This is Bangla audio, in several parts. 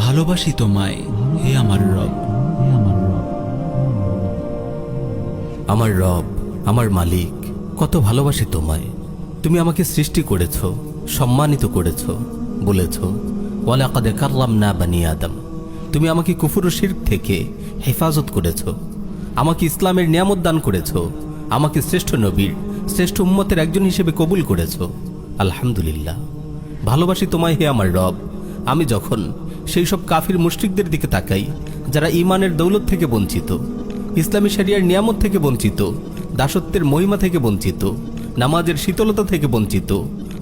ভালোবাসি তোমায় হে আমার রব। আমার রব, আমার মালিক, কত ভালোবাসি তোমায়। তুমি আমাকে সৃষ্টি করেছ, সম্মানিত করেছ, বলেছ ওয়ালাকাদ কাররামনা বানি আদম। তুমি আমাকে কুফর ও শিরক থেকে হেফাজত করেছ, আমাকে ইসলামের নিয়ামত দান করেছ, আমাকে শ্রেষ্ঠ নবীর শ্রেষ্ঠ উম্মতের একজন হিসেবে কবুল করেছ। আলহামদুলিল্লাহ। ভালোবাসি তোমায় হে আমার রব। আমি যখন সেই সব কাফির মুশরিকদের দিকে তাকাই যারা ঈমানের দৌলত থেকে বঞ্চিত, ইসলামী শরিয়ার নিয়ামত থেকে বঞ্চিত, দাসত্বের মহিমা থেকে বঞ্চিত, নামাজের শীতলতা থেকে বঞ্চিত,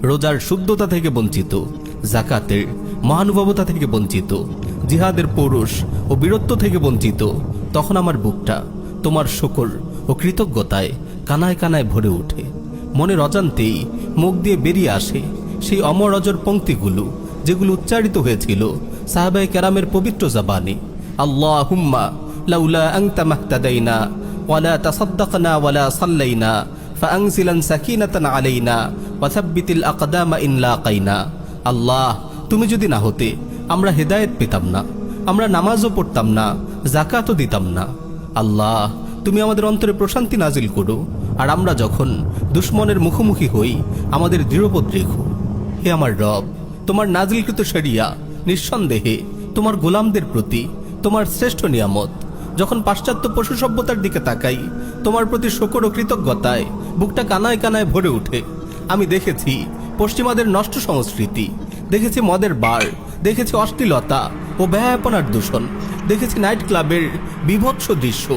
রোজার শুদ্ধতা থেকে বঞ্চিত, জাকাতের মহানুভবতা থেকে বঞ্চিত, জিহাদের পৌরুষ ও বীরত্ব থেকে বঞ্চিত, তখন আমার বুকটা তোমার শকর ও কৃতজ্ঞতায় কানায় কানায় ভরে ওঠে। মনের অজান্তেই মুখ দিয়ে বেরিয়ে আসে সেই অমর অজর পংক্তিগুলো যেগুলো উচ্চারিত হয়েছিল সাহাবায়ে কেরামের পবিত্র জবানে। আল্লাহুম্মা লাউলা আনতা মাহতাদাইনা ওয়ালা তাসাদ্দাকনা ওয়ালা সাল্লাইনা ফাআনজিলান সাকিনাতান আলাইনা ওয়া সাব্বিতিল আকদামা ইন লাকাইনা। আল্লাহ, তুমি যদি না হতে আমরা হেদায়েত পেতাম না, আমরা নামাজও পড়তাম না, যাকাতও দিতাম না। আল্লাহ, তুমি আমাদের অন্তরে প্রশান্তি নাজিল করো, আর আমরা যখন দুশ্মনের মুখোমুখি হই আমাদের দৃঢ়বোধ রেখো। হে আমার রব, তোমার নাজিলকৃত শরিয়া নিঃসন্দেহে তোমার গোলামদের প্রতি তোমার শ্রেষ্ঠ নিয়ামত। যখন পাশ্চাত্য পশু সভ্যতার দিকে তাকাই তোমার প্রতি শকর ও কৃতজ্ঞতায় বুকটা কানায় কানায় ভরে ওঠে। আমি দেখেছি পশ্চিমাদের নষ্ট সংস্কৃতি, দেখেছি মদের বার, দেখেছি অশ্লীলতা ও ব্যয়াপনার দূষণ, দেখেছি নাইট ক্লাবের বিভৎস দৃশ্য,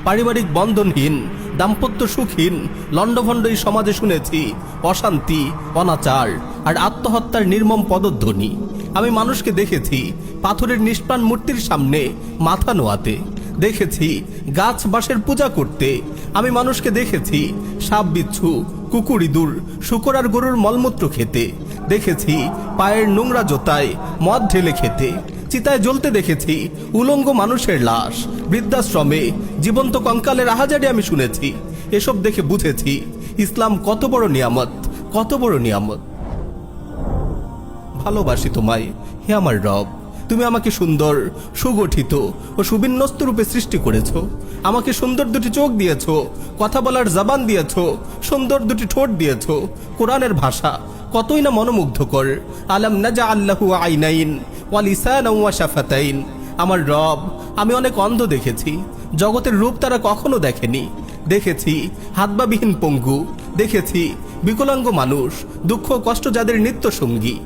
পারিবারিক বন্ধনহীন, দাম্পত্য সুখহীন লণ্ডভণ্ড এই সমাজে শুনেছি অশান্তি, অনাচার আর আত্মহত্যার নির্মম পদধ্বনি। আমি মানুষকে দেখেছি পাথরের নিষ্প্রাণ মূর্তির সামনে মাথা নোয়াতে, দেখেছি গাছ বাঁশের পূজা করতে। আমি মানুষকে দেখেছি সাপ বিচ্ছু, কুকুর, ইঁদুর, শূকর আর গরুর মলমূত্র খেতে, দেখেছি পায়ের নোংরা জোতায় মদ ঢেলে খেতে, চিতায় জ্বলতে দেখেছি উলঙ্গ মানুষের লাশ, বৃদ্ধাশ্রমে জীবন্ত কঙ্কালের আহাজারি আমি শুনেছি। এসব দেখে বুঝেছি ইসলাম কত বড় নিয়ামত, কত বড় নিয়ামত। ভালোবাসি তোমায় হে আমার রব। তুমি আমাকে সুন্দর, সুগঠিত ও সুবিন্যস্ত রূপে সৃষ্টি করেছ। আমাকে সুন্দর দুটি চোখ দিয়েছ, কথা বলার জবান দিয়েছ, সুন্দর দুটি ঠোঁট দিয়েছ। কোরআনের ভাষা কতই না মনোমুগ্ধকর। আলাম নাজআল লাহু আইনাইন ওয়া লিসানান ওয়া শাফাতাইন। আমার রব, আমি অনেক অন্ধ দেখেছি, জগতের রূপ তারা কখনো দেখেনি। দেখেছি হাতবাবিহীন পঙ্গু, দেখেছি বিকলাঙ্গ মানুষ, দুঃখ কষ্ট যাদের নিত্য সঙ্গী।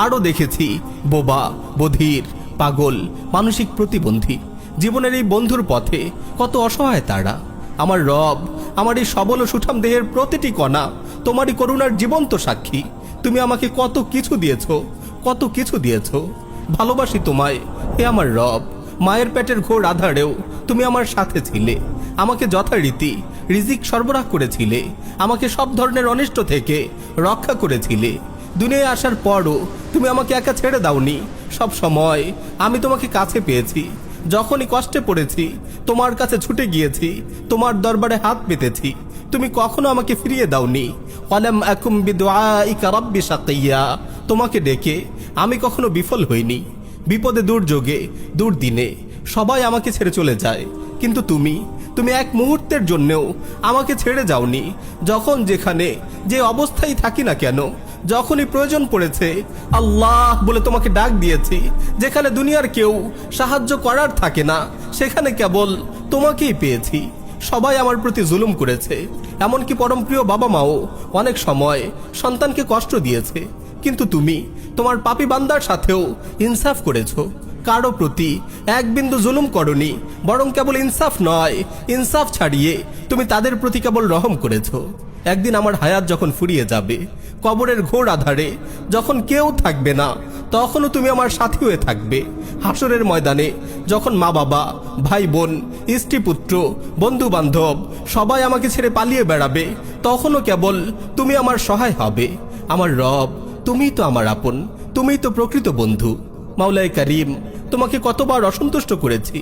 আরও দেখেছি বোবা, বধির, পাগল, মানসিক প্রতিবন্ধী। জীবনের এই বন্ধুর পথে কত অসহায় তারা। আমার রব, আমার এই সবল ও সুঠাম দেহের প্রতিটি কণা তোমারই করুণার জীবন্ত সাক্ষী। তুমি আমাকে কত কিছু দিয়েছ, কত কিছু দিয়েছ। ভালোবাসি তোমায় হে আমার রব। মায়ের পেটের ঘোর আধারেও তুমি আমার সাথে ছিলে, আমাকে যথারীতি রিজিক সরবরাহ করেছিলে, আমাকে সব ধরনের অনিষ্ট থেকে রক্ষা করেছিলে। দুনিয়ায় আসার পরও তুমি আমাকে একা ছেড়ে দাওনি। সব সময় আমি তোমাকে কাছে পেয়েছি। যখনই কষ্টে পড়েছি তোমার কাছে ছুটে গিয়েছি, তোমার দরবারে হাত পেতেছি। তুমি কখনো আমাকে ফিরিয়ে দাওনি। ওয়ালাম আকুম বিদুআইকা রাব্বি শাকিয়া। তোমাকে ডেকে আমি কখনো বিফল হইনি। বিপদে দুর্যোগে দুর্দিনে সবাই আমাকে ছেড়ে চলে যায়, কিন্তু তুমি এক মুহূর্তের জন্যও আমাকে ছেড়ে যাওনি। যখন যেখানে যে অবস্থায় থাকি না কেন, যখনই প্রয়োজন পড়েছে আল্লাহ বলে তোমাকে ডাক দিয়েছি। যেখানে দুনিয়ার কেউ সাহায্য করার থাকে না, সেখানে কেবল তোমাকেই পেয়েছি। সবাই আমার প্রতি জুলুম করেছে, এমনকি পরমপ্রিয় বাবা মাও অনেক সময় সন্তানকে কষ্ট দিয়েছে, কিন্তু তুমি তোমার পাপী বান্দার সাথেও ইনসাফ করেছ। কারো প্রতি এক বিন্দু জুলুম করনি, বরং কেবল ইনসাফ নয়, ইনসাফ ছাড়িয়ে তুমি তাদের প্রতি কেবল রহম করেছ। একদিন আমার হায়াত যখন ফুরিয়ে যাবে, কবরের ঘোর আধারে যখন কেউ থাকবে না, তখনও তুমি আমার সাথী হয়ে থাকবে। হাসরের ময়দানে যখন মা বাবা, ভাই বোন, স্ত্রী পুত্র, বন্ধু বান্ধব সবাই আমাকে ছেড়ে পালিয়ে বেড়াবে, তখনও কেবল তুমি আমার সহায় হবে। আমার রব, তুমিই তো আমার আপন, তুমিই তো প্রকৃত বন্ধু। মাওলাই কারিম, তোমাকে কতবার অসন্তুষ্ট করেছি,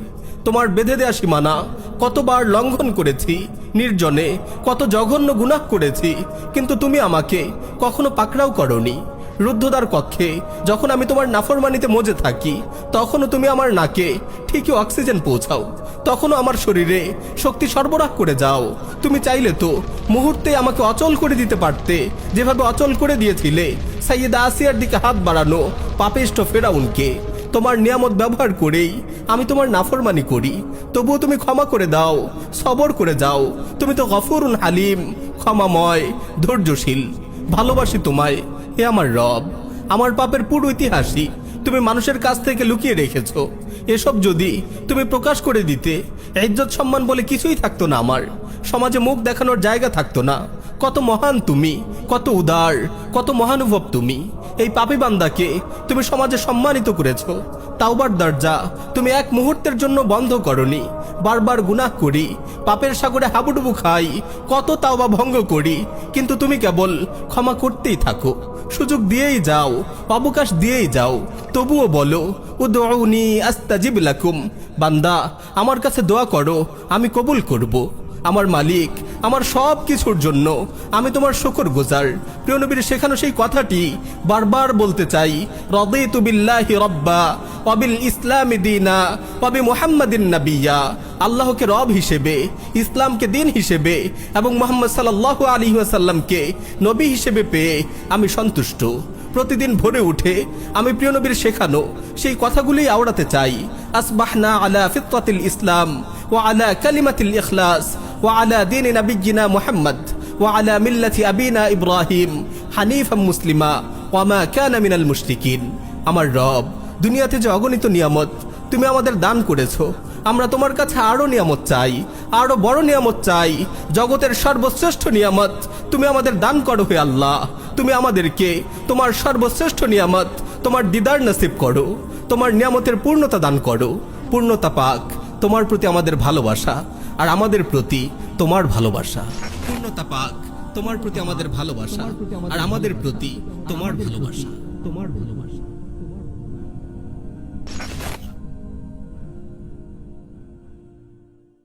তোমার বেঁধে দেয়া সীমানা কতবার লঙ্ঘন করেছি, নির্জনে কত জঘন্য গুনাহ করেছি, কিন্তু তুমি আমাকে কখনো পাকড়াও করনি। রুদ্ধদ্বার কক্ষে যখন আমি তোমার নাফরমানিতে মজে থাকি, তখনও তুমি আমার নাকে ঠিকই অক্সিজেন পৌঁছাও, তখনও আমার শরীরে শক্তি সরবরাহ করে যাও। তুমি চাইলে তো মুহূর্তে আমাকে অচল করে দিতে পারতে, যেভাবে অচল করে দিয়েছিলে সাইয়েদা আসিয়ার দিকে হাত বাড়ানো পাপিষ্ঠ ফেরাউনকে। তোমার নিয়ামত ব্যবহার করেই আমি তোমার নাফরমানি করি, তবুও তুমি ক্ষমা করে দাও, সবর করে যাও। তুমি তো গফুরুন হালিম, ক্ষমাময়, ধৈর্যশীল। ভালোবাসি তোমায় হে আমার রব। আমার পাপের পুরো ইতিহাসই তুমি মানুষের কাছ থেকে লুকিয়ে রেখেছ। এসব যদি তুমি প্রকাশ করে দিতে, ইজ্জত সম্মান বলে কিছুই থাকতো না, আমার সমাজে মুখ দেখানোর জায়গা থাকতো না। কত মহান তুমি, কত উদার, কত মহানুভব তুমি। এই পাপী বান্দাকে তুমি সমাজে সম্মানিত করেছ। তাওবার দরজা তুমি এক মুহূর্তের জন্য বন্ধ করনি। বারবার গুনাহ করি, পাপের সাগরে হাবুডুবু খাই, কত তাওবা ভঙ্গ করি, কিন্তু তুমি কেবল ক্ষমা করতেই থাকো, সুযোগ দিয়েই যাও, অবকাশ দিয়েই যাও। তবুও বলো উদউনি আস্তাজিব লাকুম, বান্দা আমার কাছে দোয়া করো, আমি কবুল করব। আমার মালিক, আমার সব কিছুর জন্য আমি তোমার শুকরগুজার। প্রিয় নবীর শেখানো সেই কথাটি বারবার বলতে চাই, রাদিতু বিল্লাহি রাব্বা ওয়া বিল ইসলামি দীনা ওয়া বিমুহাম্মাদিন নাবিয়্যা। আল্লাহকে রব হিসেবে, ইসলামকে দিন হিসেবে এবং মুহাম্মদ সাল্লাল্লাহু আলাইহি ওয়াসাল্লামকে নবী হিসেবে পেয়ে আমি সন্তুষ্ট। প্রতিদিন ভোরে উঠে আমি প্রিয় নবীর শেখানো সেই কথাগুলি আওড়াতে চাই। আসবাহনা আলা ফিতরাতিল ইসলাম ওয়া আলা কালিমাতিল ইখলাস ওয়া আলা দীন নবিয়্যিনা মুহাম্মদ ওয়া আলা মিল্লাতি আবিনা ইব্রাহিম হানিফাম মুসলিমা ওয়া মা কানা মিনাল মুশরিকিন। আমার রব, দুনিয়াতে যে অগণিত নিয়ামত তুমি আমাদের দান করেছো, আমরা তোমার কাছে আরো নিয়ামত চাই, আরো বড় নিয়ামত চাই। জগতের সর্বশ্রেষ্ঠ নিয়ামত তুমি আমাদের দান করো হে আল্লাহ। তুমি আমাদেরকে তোমার সর্বশ্রেষ্ঠ নিয়ামত, তোমার দিদার নসিব করো, তোমার নিয়ামতের পূর্ণতা দান করো। পূর্ণতা পাক তোমার প্রতি আমাদের ভালোবাসা আর আমাদের প্রতি তোমার ভালোবাসা। পূর্ণতা পাক তোমার প্রতি আমাদের ভালোবাসা আর আমাদের প্রতি তোমার ভালোবাসা।